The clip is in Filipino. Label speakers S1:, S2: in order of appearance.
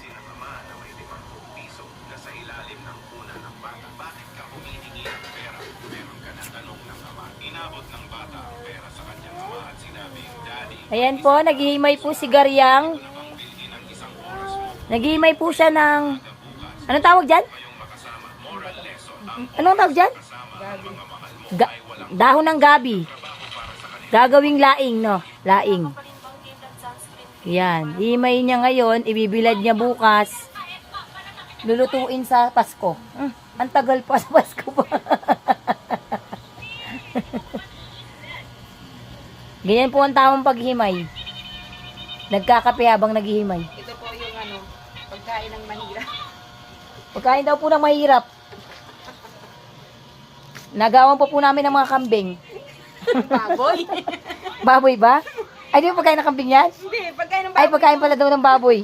S1: ng ama na may 50 piso na sa ilalim ng kuna ng bata. Bakit ka humihingi ng pera? Meron ka na tanong ng ama. Inabot ng bata ang pera sa kanyang ama at sinabi, Daddy,
S2: Ayan po, naghihimay po si Garyang.
S1: ano bang bilhin ng isang oras mo?
S2: Naghihimay po siya ng... Anong tawag dyan?
S1: Ngayong makasama, moral lesson. Ang
S2: Anong tawag dyan?
S1: kasama ang mga mahal mo
S2: Ga-
S1: ay walang
S2: dahon ng gabi.
S1: trabaho para sa kanila.
S2: Gagawing laing, no? Laing. Yan. Himay niya ngayon, ibibilad niya bukas. Lulutuin sa Pasko. Ang tagal pa sa Pasko pa. Ganyan po ang tamang paghimay. Nagkakape habang naghihimay.
S3: Ito po yung pagkain ng mahirap.
S2: Pagkain daw po ng mahirap. Nagawan pa po namin ng mga kambing.
S3: Baboy.
S2: Baboy ba? Ay, di ba pagkain ng kambing yan?
S3: Hindi, pagkain ng
S2: Ay, pagkain pala daw ng baboy.